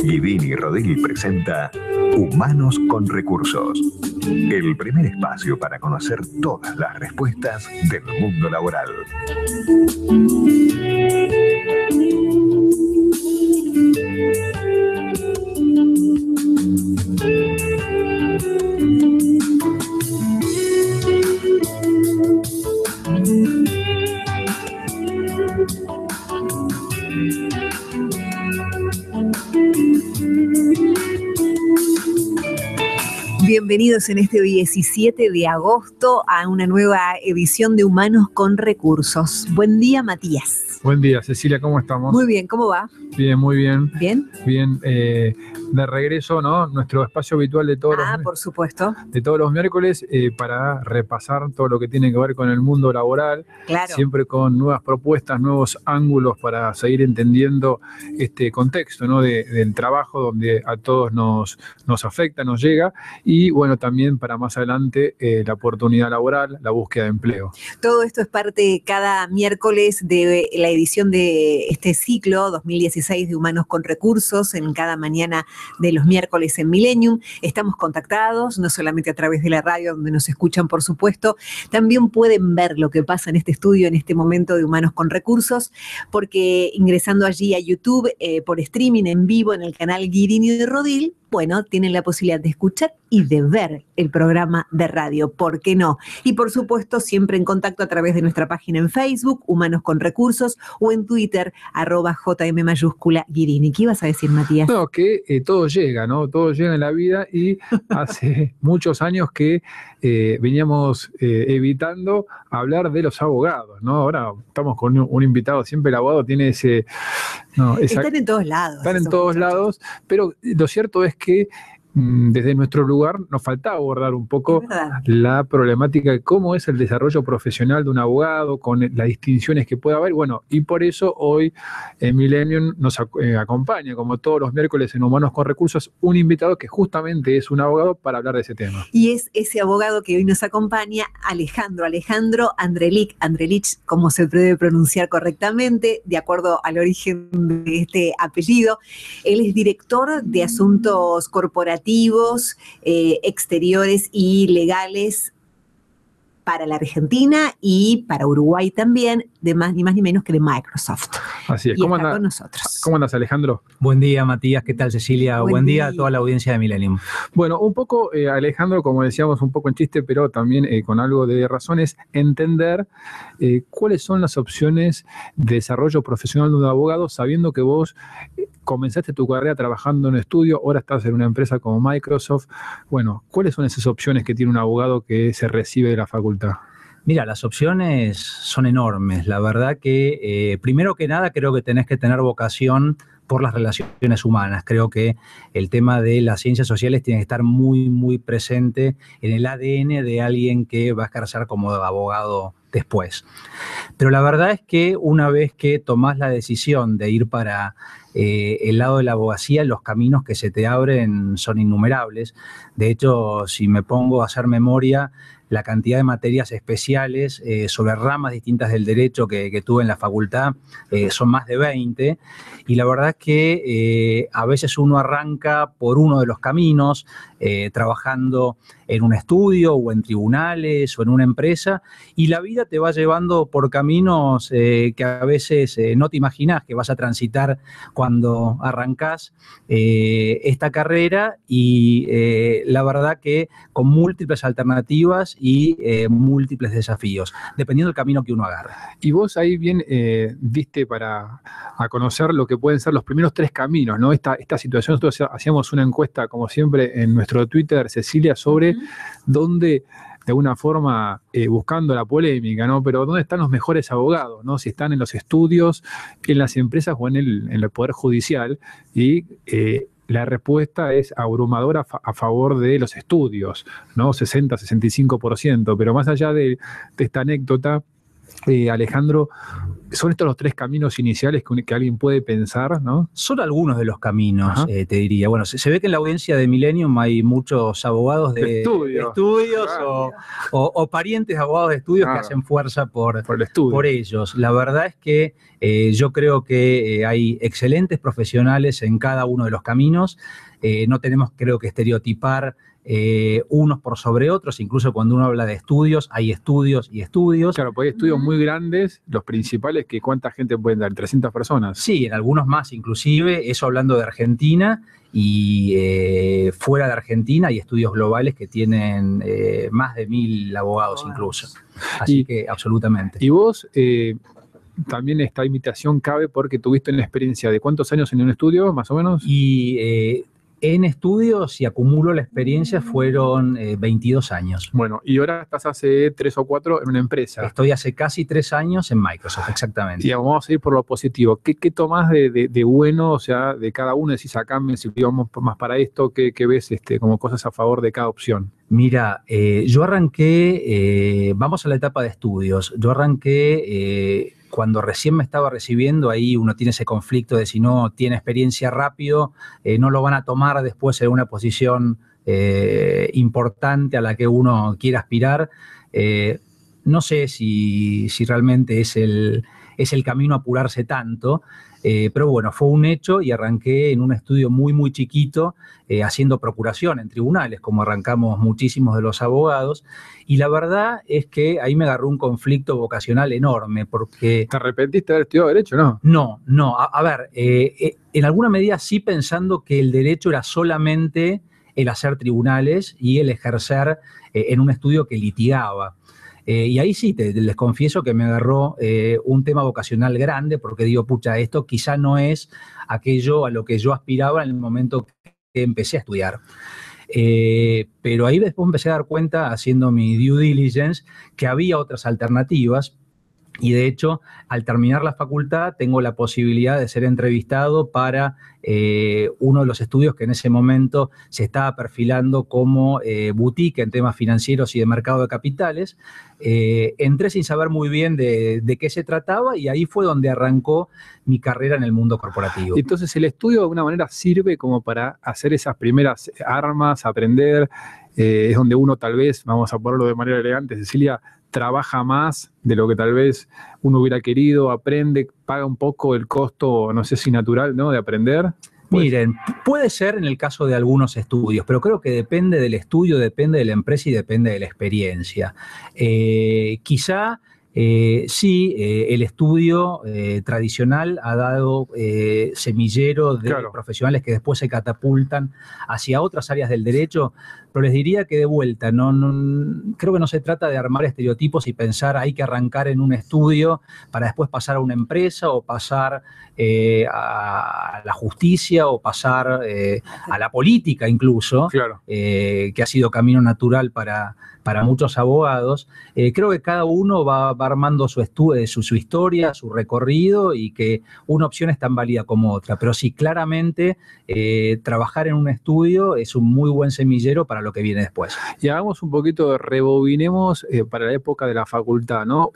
Guidini Rodil presenta Humanos con Recursos, el primer espacio para conocer todas las respuestas del mundo laboral. Bienvenidos en este 17 de agosto a una nueva edición de Humanos con Recursos. Buen día, Matías. Buen día, Cecilia, ¿cómo estamos? Muy bien, ¿cómo va? Bien, muy bien. ¿Bien? Bien, de regreso, ¿no? Nuestro espacio habitual de todos por supuesto. De todos los miércoles para repasar todo lo que tiene que ver con el mundo laboral. Claro. Siempre con nuevas propuestas, nuevos ángulos para seguir entendiendo este contexto, ¿no? Del trabajo donde a todos nos afecta, nos llega. Y bueno, también para más adelante la oportunidad laboral, la búsqueda de empleo. Todo esto es parte cada miércoles de la edición de este ciclo 2016 de Humanos con Recursos, en cada mañana de los miércoles en Millennium. Estamos contactados, no solamente a través de la radio, donde nos escuchan, por supuesto, también pueden ver lo que pasa en este estudio en este momento de Humanos con Recursos, porque ingresando allí a YouTube, por streaming en vivo en el canal Guidini Rodil, bueno, tienen la posibilidad de escuchar y de ver el programa de radio, ¿por qué no? Y por supuesto, siempre en contacto a través de nuestra página en Facebook, Humanos con Recursos, o en Twitter, @JM_Guidini. ¿Qué ibas a decir, Matías? No, que todo llega, ¿no? Todo llega en la vida y hace muchos años que veníamos evitando hablar de los abogados, ¿no? Ahora estamos con un invitado, siempre el abogado tiene ese... No, están en todos lados. Están en todos lados, pero lo cierto es que desde nuestro lugar nos faltaba abordar un poco la problemática de cómo es el desarrollo profesional de un abogado, con las distinciones que puede haber. Bueno, y por eso hoy en Millennium nos acompaña, como todos los miércoles en Humanos con Recursos, un invitado que justamente es un abogado para hablar de ese tema. Y es ese abogado que hoy nos acompaña, Alejandro Andrelich, como se debe pronunciar correctamente, de acuerdo al origen de este apellido. Él es director de Asuntos Corporativos, exteriores y legales para la Argentina y para Uruguay también, ni más ni menos que de Microsoft. Así es. Y está con nosotros. ¿Cómo andas, Alejandro? Buen día, Matías. ¿Qué tal, Cecilia? Buen día a toda la audiencia de Millennium. Bueno, un poco, Alejandro, como decíamos, un poco en chiste, pero también con algo de razón, es entender cuáles son las opciones de desarrollo profesional de un abogado, sabiendo que vos comenzaste tu carrera trabajando en un estudio, ahora estás en una empresa como Microsoft. Bueno, ¿cuáles son esas opciones que tiene un abogado que se recibe de la facultad? Mira, las opciones son enormes. La verdad que, primero que nada, creo que tenés que tener vocación por las relaciones humanas. Creo que el tema de las ciencias sociales tiene que estar muy, muy presente en el ADN de alguien que va a ejercer como abogado después. Pero la verdad es que una vez que tomás la decisión de ir para el lado de la abogacía, los caminos que se te abren son innumerables. De hecho, si me pongo a hacer memoria, la cantidad de materias especiales sobre ramas distintas del derecho que tuve en la facultad son más de 20, y la verdad es que a veces uno arranca por uno de los caminos, trabajando en un estudio o en tribunales o en una empresa, y la vida te va llevando por caminos que a veces no te imaginás que vas a transitar cuando arrancás esta carrera, y la verdad que con múltiples alternativas y múltiples desafíos, dependiendo del camino que uno agarre. Y vos ahí bien diste a conocer lo que pueden ser los primeros 3 caminos, ¿no? Esta situación, nosotros hacíamos una encuesta, como siempre, en nuestro Twitter, Cecilia, sobre dónde, de alguna forma, buscando la polémica, ¿no? Pero ¿dónde están los mejores abogados, ¿no? Si están en los estudios, en las empresas o en el Poder Judicial. Y la respuesta es abrumadora a favor de los estudios, ¿no? 60-65%. Pero más allá de esta anécdota, Alejandro, son estos los 3 caminos iniciales que alguien puede pensar, ¿no? Son algunos de los caminos, te diría. Bueno, se ve que en la audiencia de Millennium hay muchos abogados de estudios claro. o parientes de abogados de estudios que hacen fuerza por ellos. La verdad es que yo creo que hay excelentes profesionales en cada uno de los caminos. No tenemos, creo que, estereotipar unos por sobre otros, incluso cuando uno habla de estudios, hay estudios y estudios. Claro, porque hay estudios muy grandes, los principales, que ¿cuánta gente pueden dar? 300 personas. Sí, en algunos más inclusive, eso hablando de Argentina, y fuera de Argentina hay estudios globales que tienen más de 1000 abogados incluso. Así que absolutamente. Y vos, también esta invitación cabe porque tuviste una experiencia de ¿cuántos años en un estudio, más o menos? Y en estudios, si acumulo la experiencia, fueron 22 años. Bueno, y ahora estás hace 3 o 4 en una empresa. Estoy hace casi 3 años en Microsoft, exactamente. Y vamos a ir por lo positivo. ¿Qué tomás de bueno, o sea, de cada uno? Decís acá, si vamos más para esto, ¿qué ves como cosas a favor de cada opción? Mira, yo arranqué, vamos a la etapa de estudios, yo arranqué cuando recién me estaba recibiendo, ahí uno tiene ese conflicto de si no tiene experiencia rápido, no lo van a tomar después en una posición importante a la que uno quiera aspirar. No sé si realmente es el camino a apurarse tanto, pero bueno, fue un hecho y arranqué en un estudio muy, muy chiquito, haciendo procuración en tribunales, como arrancamos muchísimos de los abogados, y la verdad es que ahí me agarró un conflicto vocacional enorme, porque... ¿Te arrepentiste de haber estudiado Derecho, no? No. A ver, en alguna medida sí, pensando que el Derecho era solamente el hacer tribunales y el ejercer en un estudio que litigaba. Y ahí sí, les confieso que me agarró un tema vocacional grande, porque digo, pucha, esto quizá no es aquello a lo que yo aspiraba en el momento que empecé a estudiar. Pero ahí después empecé a dar cuenta, haciendo mi due diligence, que había otras alternativas. Y de hecho, al terminar la facultad, tengo la posibilidad de ser entrevistado para uno de los estudios que en ese momento se estaba perfilando como boutique en temas financieros y de mercado de capitales. Entré sin saber muy bien de qué se trataba y ahí fue donde arrancó mi carrera en el mundo corporativo. Entonces, el estudio de alguna manera sirve como para hacer esas primeras armas, aprender. Es donde uno tal vez, vamos a ponerlo de manera elegante, Cecilia, trabaja más de lo que tal vez uno hubiera querido, aprende, paga un poco el costo, no sé si natural, ¿no?, de aprender. Pues, miren, puede ser en el caso de algunos estudios, pero creo que depende del estudio, depende de la empresa y depende de la experiencia. Quizá sí, el estudio tradicional ha dado semillero de profesionales que después se catapultan hacia otras áreas del derecho, pero les diría que de vuelta, creo que no se trata de armar estereotipos y pensar hay que arrancar en un estudio para después pasar a una empresa o pasar a la justicia o pasar a la política incluso, que ha sido camino natural para muchos abogados. Creo que cada uno va armando su historia, su recorrido, y que una opción es tan válida como otra. Pero sí, claramente, trabajar en un estudio es un muy buen semillero para lo que viene después. Y hagamos un poquito, rebobinemos para la época de la facultad, ¿no?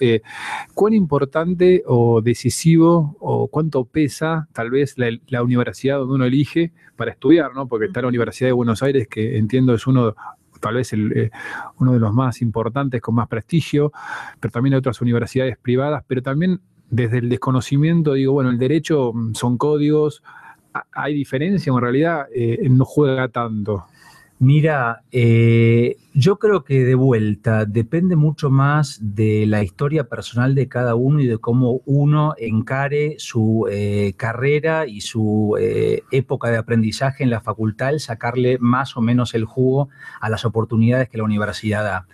¿Cuán importante o decisivo o cuánto pesa tal vez la universidad donde uno elige para estudiar, ¿no? Porque está la Universidad de Buenos Aires, que entiendo es tal vez uno de los más importantes, con más prestigio, pero también hay otras universidades privadas, pero también desde el desconocimiento, digo, bueno, el derecho son códigos, ¿hay diferencia o en realidad no juega tanto? Mira, yo creo que de vuelta depende mucho más de la historia personal de cada uno y de cómo uno encare su carrera y su época de aprendizaje en la facultad, el sacarle más o menos el jugo a las oportunidades que la universidad da.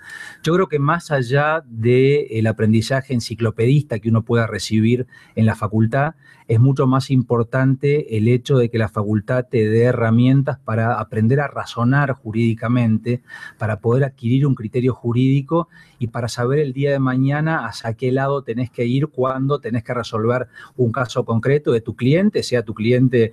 Yo creo que más allá del aprendizaje enciclopedista que uno pueda recibir en la facultad, es mucho más importante el hecho de que la facultad te dé herramientas para aprender a razonar jurídicamente, para poder adquirir un criterio jurídico y para saber el día de mañana hacia qué lado tenés que ir cuando tenés que resolver un caso concreto de tu cliente, sea tu cliente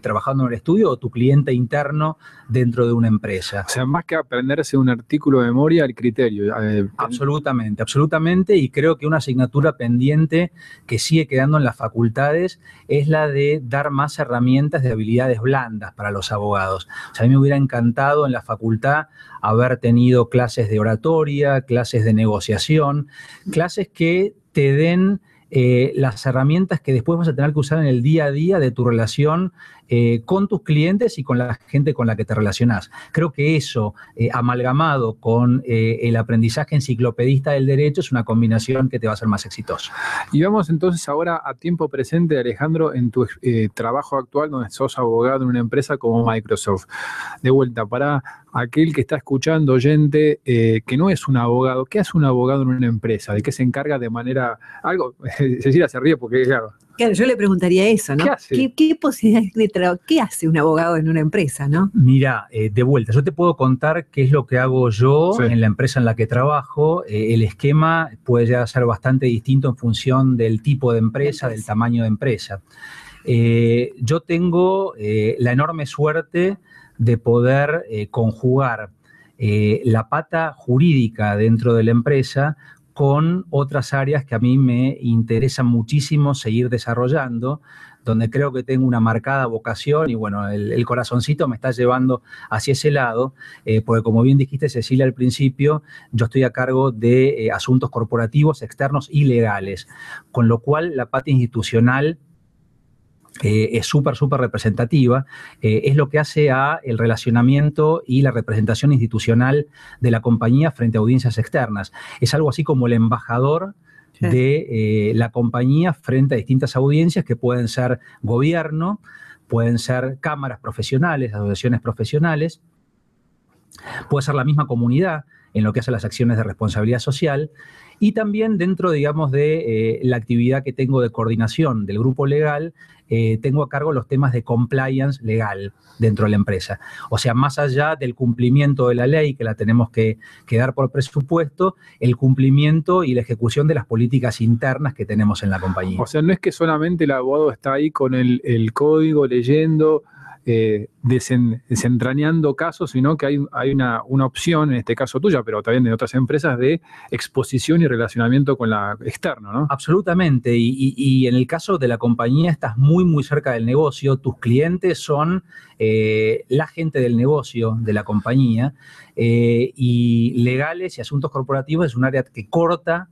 trabajando en el estudio o tu cliente interno dentro de una empresa. O sea, más que aprenderse un artículo de memoria, el criterio. Absolutamente, absolutamente, y creo que una asignatura pendiente que sigue quedando en las facultades es la de dar más herramientas de habilidades blandas para los abogados. O sea, a mí me hubiera encantado en la facultad haber tenido clases de oratoria, clases de negociación, clases que te den las herramientas que después vas a tener que usar en el día a día de tu relación con tus clientes y con la gente con la que te relacionás. Creo que eso, amalgamado con el aprendizaje enciclopedista del derecho, es una combinación que te va a hacer más exitoso. Y vamos entonces ahora a tiempo presente, Alejandro, en tu trabajo actual, donde sos abogado en una empresa como Microsoft. De vuelta, para aquel que está escuchando, oyente, que no es un abogado, ¿qué hace un abogado en una empresa? ¿De qué se encarga de manera... algo? Cecilia se ríe porque, claro... Claro, yo le preguntaría eso, ¿no? ¿Qué hace? ¿Qué posibilidades de trabajo? ¿Qué hace un abogado en una empresa, no? Mira, de vuelta, yo te puedo contar qué es lo que hago yo Sí. en la empresa en la que trabajo. El esquema puede llegar a ser bastante distinto en función del tipo de empresa, del tamaño de empresa. Yo tengo la enorme suerte de poder conjugar la pata jurídica dentro de la empresa con otras áreas que a mí me interesan muchísimo seguir desarrollando, donde creo que tengo una marcada vocación y bueno, el corazoncito me está llevando hacia ese lado, porque como bien dijiste, Cecilia, al principio, yo estoy a cargo de asuntos corporativos, externos y legales, con lo cual la pata institucional es súper representativa, es lo que hace a el relacionamiento y la representación institucional de la compañía frente a audiencias externas. Es algo así como el embajador de la compañía frente a distintas audiencias que pueden ser gobierno, pueden ser cámaras profesionales, asociaciones profesionales, puede ser la misma comunidad en lo que hace las acciones de responsabilidad social y también dentro, digamos, de la actividad que tengo de coordinación del grupo legal, tengo a cargo los temas de compliance legal dentro de la empresa. O sea, más allá del cumplimiento de la ley, que la tenemos que dar por presupuesto, el cumplimiento y la ejecución de las políticas internas que tenemos en la compañía. O sea, no es que solamente el abogado está ahí con el código leyendo, desentrañando casos, sino que hay una opción, en este caso tuya, pero también de otras empresas, de exposición y relacionamiento con la externo, ¿no? Absolutamente, y en el caso de la compañía estás muy cerca del negocio, tus clientes son la gente del negocio de la compañía, y legales y asuntos corporativos es un área que corta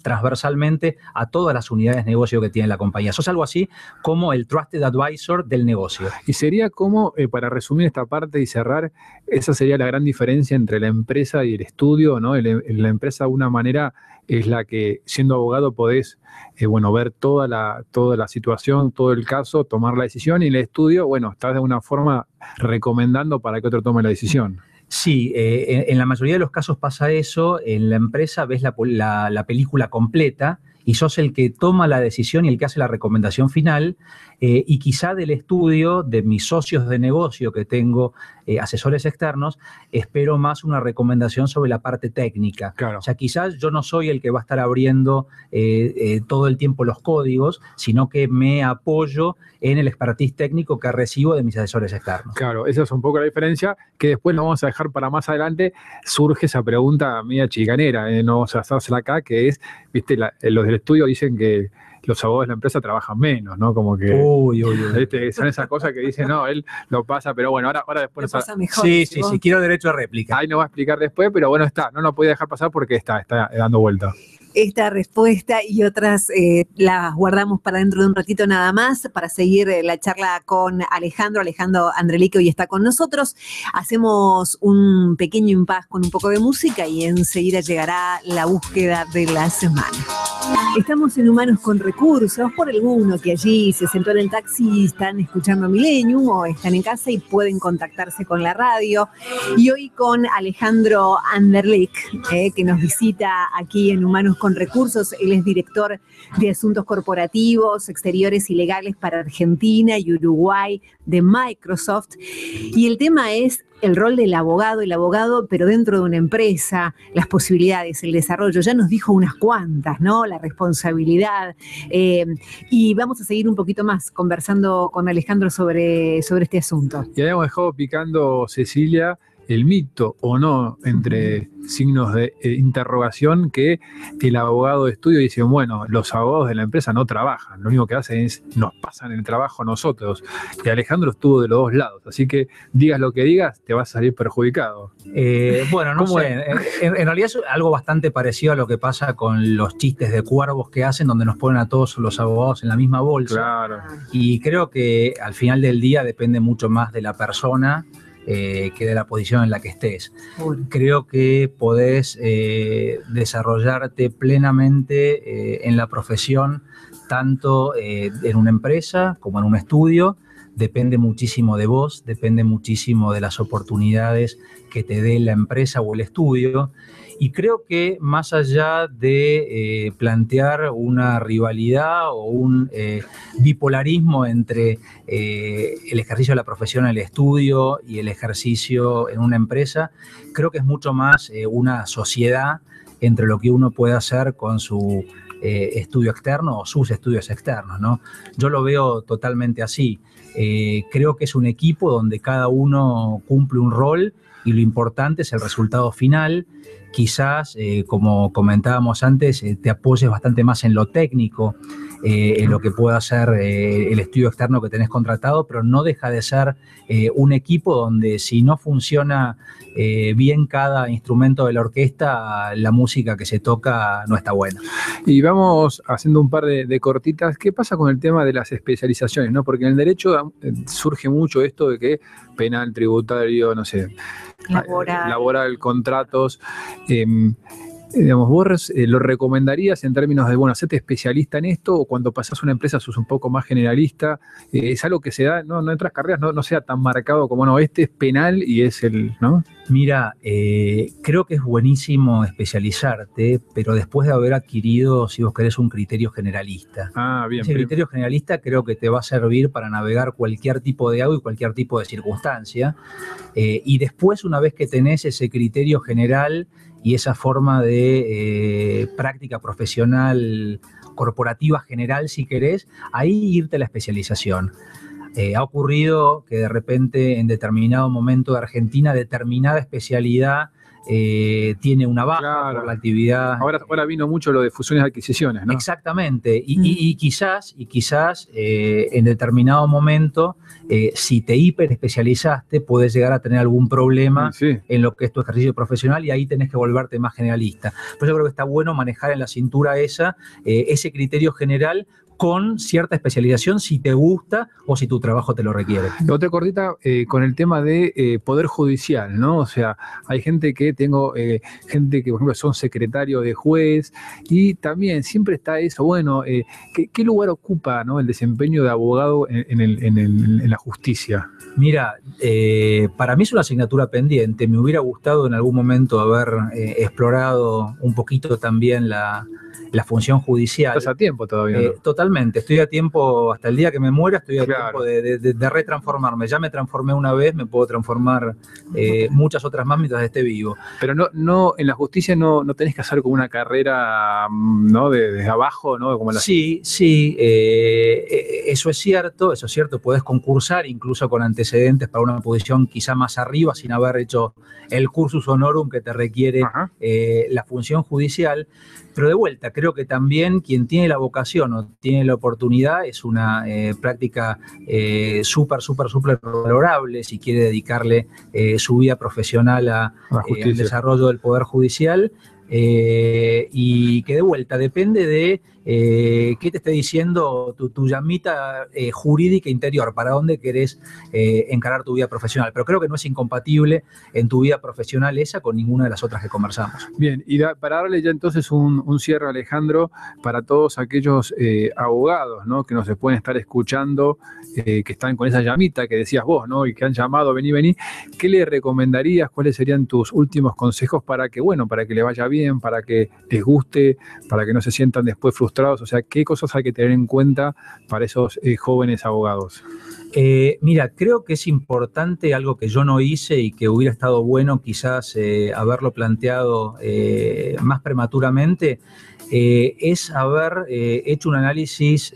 transversalmente a todas las unidades de negocio que tiene la compañía. Eso es algo así como el Trusted Advisor del negocio. Y sería como, para resumir esta parte y cerrar, esa sería la gran diferencia entre la empresa y el estudio, ¿no? La empresa, de una manera, es la que, siendo abogado, podés ver toda la situación, todo el caso, tomar la decisión, y en el estudio, estás de alguna forma recomendando para que otro tome la decisión. Sí, en la mayoría de los casos pasa eso. En la empresa ves la película completa y sos el que toma la decisión y el que hace la recomendación final, y quizá del estudio, de mis socios de negocio que tengo, asesores externos, espero más una recomendación sobre la parte técnica. Claro. O sea, quizás yo no soy el que va a estar abriendo todo el tiempo los códigos, sino que me apoyo en el expertise técnico que recibo de mis asesores externos. Claro, esa es un poco la diferencia, que después lo vamos a dejar para más adelante. Surge esa pregunta media chicanera, no vamos a hacerla acá, que es, viste, los del estudio dicen que los abogados de la empresa trabajan menos, ¿no? Como que ¿viste? Son esas cosas que dicen, no, él lo pasa, pero bueno, ahora después... Lo pasa mejor. Sí, quiero derecho a réplica. Ahí nos va a explicar después, pero bueno, no lo podía dejar pasar porque está dando vuelta. Esta respuesta y otras las guardamos para dentro de un ratito nada más, para seguir la charla con Alejandro Andrelí, que hoy está con nosotros. Hacemos un pequeño impas con un poco de música y enseguida llegará la búsqueda de la semana. Estamos en Humanos con Recursos. Por alguno que allí se sentó en el taxi y están escuchando Millennium o están en casa y pueden contactarse con la radio. Y hoy con Alejandro Anderlich, que nos visita aquí en Humanos con con Recursos. Él es director de Asuntos Corporativos, Exteriores y Legales para Argentina y Uruguay de Microsoft. Y el tema es el rol del abogado, pero dentro de una empresa, las posibilidades, el desarrollo. Ya nos dijo unas cuantas, ¿no? La responsabilidad. Y vamos a seguir un poquito más conversando con Alejandro sobre este asunto. Y habíamos dejado picando, Cecilia, el mito o no, entre signos de interrogación, que el abogado de estudio dice, bueno, los abogados de la empresa no trabajan, lo único que hacen es nos pasan el trabajo a nosotros. Y Alejandro estuvo de los dos lados, así que digas lo que digas, te vas a salir perjudicado. Bueno, no sé, en realidad es algo bastante parecido a lo que pasa con los chistes de cuervos que hacen, donde nos ponen a todos los abogados en la misma bolsa. Claro. Y creo que al final del día depende mucho más de la persona que de la posición en la que estés. Creo que podés desarrollarte plenamente en la profesión, tanto en una empresa como en un estudio. Depende muchísimo de vos, depende muchísimo de las oportunidades que te dé la empresa o el estudio. Y creo que más allá de plantear una rivalidad o un bipolarismo entre el ejercicio de la profesión en el estudio y el ejercicio en una empresa, creo que es mucho más una sociedad entre lo que uno puede hacer con su estudio externo o sus estudios externos, ¿no? Yo lo veo totalmente así. Creo que es un equipo donde cada uno cumple un rol y lo importante es el resultado final. Quizás, como comentábamos antes, te apoyes bastante más en lo técnico, en lo que pueda hacer el estudio externo que tenés contratado, pero no deja de ser un equipo donde si no funciona bien cada instrumento de la orquesta, la música que se toca no está buena. Y vamos haciendo un par de cortitas. ¿Qué pasa con el tema de las especializaciones, ¿no? Porque en el derecho surge mucho esto de que penal, tributario, no sé, laboral, contratos. Digamos, ¿vos lo recomendarías en términos de, bueno, hacerte especialista en esto, o cuando pasás a una empresa sos un poco más generalista? ¿Es algo que se da, no en otras carreras no sea tan marcado como, no, este es penal y es el, ¿no? Mira, creo que es buenísimo especializarte, pero después de haber adquirido, si vos querés, un criterio generalista. Bien. Ese criterio generalista creo que te va a servir para navegar cualquier tipo de agua y cualquier tipo de circunstancia. Y después, una vez que tenés ese criterio general y esa forma de práctica profesional corporativa general, si querés, ahí irte a la especialización. Ha ocurrido que de repente en determinado momento de Argentina determinada especialidad tiene una baja, claro, por la actividad. Ahora vino mucho lo de fusiones y adquisiciones, ¿no? Exactamente, y quizás en determinado momento, si te hiperespecializaste, puedes llegar a tener algún problema en lo que es tu ejercicio profesional, y ahí tenés que volverte más generalista. Pero yo creo que está bueno manejar en la cintura ese criterio general con cierta especialización si te gusta o si tu trabajo te lo requiere. Otra cortita con el tema de Poder Judicial, ¿no? O sea, hay gente que, por ejemplo, son secretarios de juez, y también siempre está eso, bueno, ¿qué lugar ocupa, ¿no?, el desempeño de abogado en la justicia? Mira, para mí es una asignatura pendiente. Me hubiera gustado en algún momento haber explorado un poquito también la función judicial. ¿Estás a tiempo todavía? ¿No? Totalmente, estoy a tiempo, hasta el día que me muera estoy a tiempo de retransformarme. Ya me transformé una vez, me puedo transformar muchas otras más mientras esté vivo. Pero no en la justicia no tenés que hacer como una carrera, ¿no?, desde abajo, ¿no? Como Sí, eso es cierto, podés concursar incluso con antecedentes para una posición quizá más arriba sin haber hecho el cursus honorum que te requiere la función judicial. Pero de vuelta, creo que también quien tiene la vocación o tiene la oportunidad es una práctica súper valorable si quiere dedicarle su vida profesional al desarrollo del Poder Judicial. Y que de vuelta depende de qué te esté diciendo tu llamita jurídica interior, para dónde querés encarar tu vida profesional. Pero creo que no es incompatible en tu vida profesional esa con ninguna de las otras que conversamos. Bien, y para darle ya entonces un cierre, Alejandro, para todos aquellos abogados, ¿no?, que nos pueden estar escuchando, que están con esa llamita que decías vos, ¿no?, y que han llamado, vení, ¿qué le recomendarías? ¿Cuáles serían tus últimos consejos para que le vaya bien bien, para que les guste, para que no se sientan después frustrados? O sea, ¿qué cosas hay que tener en cuenta para esos jóvenes abogados? Mira, creo que es importante algo que yo no hice y que hubiera estado bueno quizás haberlo planteado más prematuramente, es haber hecho un análisis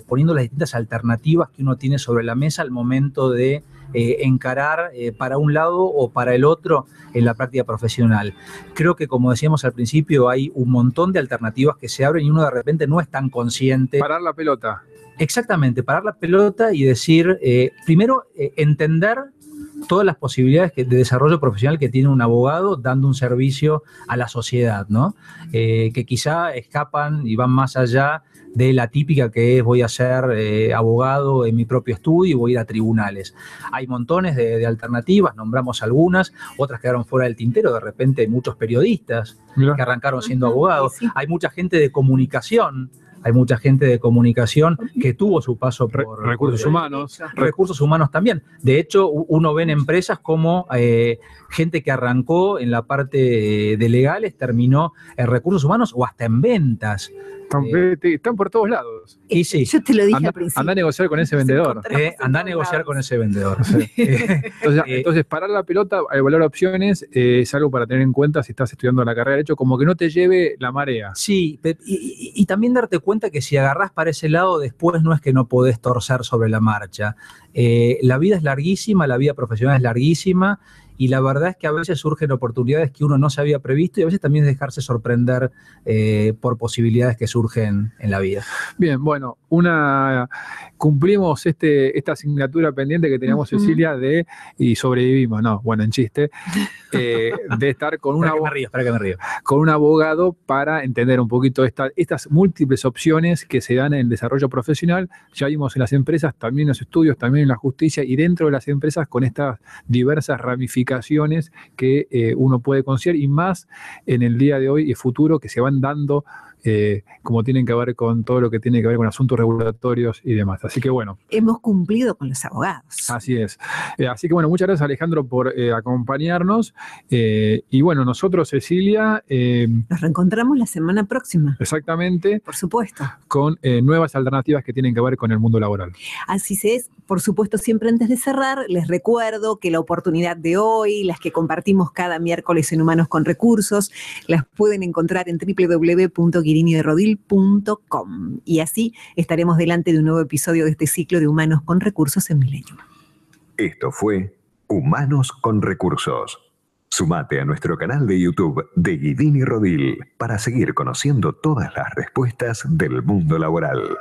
poniendo las distintas alternativas que uno tiene sobre la mesa al momento de encarar para un lado o para el otro en la práctica profesional. Creo que, como decíamos al principio, hay un montón de alternativas que se abren y uno de repente no es tan consciente. Parar la pelota. Exactamente, parar la pelota y decir, primero, entender todas las posibilidades de desarrollo profesional que tiene un abogado dando un servicio a la sociedad, ¿no? Que quizá escapan y van más allá de la típica que es voy a ser abogado en mi propio estudio y voy a ir a tribunales. Hay montones de alternativas, nombramos algunas, otras quedaron fuera del tintero, de repente hay muchos periodistas que arrancaron siendo abogados, hay mucha gente de comunicación. Hay mucha gente de comunicación que tuvo su paso por recursos humanos. Recursos humanos también. De hecho, uno ve en empresas como gente que arrancó en la parte de legales, terminó en recursos humanos o hasta en ventas. Están por todos lados. Y sí. Yo te lo dije al principio. Anda a negociar con ese vendedor. Anda a negociar con ese vendedor. Sí. Entonces, parar la pelota, evaluar opciones, es algo para tener en cuenta si estás estudiando la carrera de Derecho, como que no te lleve la marea. Sí, y también darte cuenta que si agarrás para ese lado, después no es que no podés torcer sobre la marcha. La vida es larguísima, la vida profesional es larguísima, y la verdad es que a veces surgen oportunidades que uno no se había previsto y a veces también es dejarse sorprender por posibilidades que surgen en la vida. Bien, bueno, cumplimos esta asignatura pendiente que teníamos, Cecilia, y sobrevivimos, no, bueno, en chiste, de estar con con un abogado para entender un poquito estas múltiples opciones que se dan en el desarrollo profesional. Ya vimos en las empresas, también en los estudios, también en la justicia y dentro de las empresas con estas diversas ramificaciones que uno puede considerar y más en el día de hoy y futuro que se van dando como tienen que ver con todo lo que tiene que ver con asuntos regulatorios y demás. Así que bueno. Hemos cumplido con los abogados. Así es. Así que bueno, muchas gracias Alejandro por acompañarnos. Y bueno, nosotros, Cecilia... Nos reencontramos la semana próxima. Exactamente. Por supuesto. Con nuevas alternativas que tienen que ver con el mundo laboral. Así es. Por supuesto, siempre antes de cerrar, les recuerdo que la oportunidad de hoy, las que compartimos cada miércoles en Humanos con Recursos, las pueden encontrar en www.guiriniderodil.com. Y así estaremos delante de un nuevo episodio de este ciclo de Humanos con Recursos en Millennium. Esto fue Humanos con Recursos. Sumate a nuestro canal de YouTube de Guidini Rodil para seguir conociendo todas las respuestas del mundo laboral.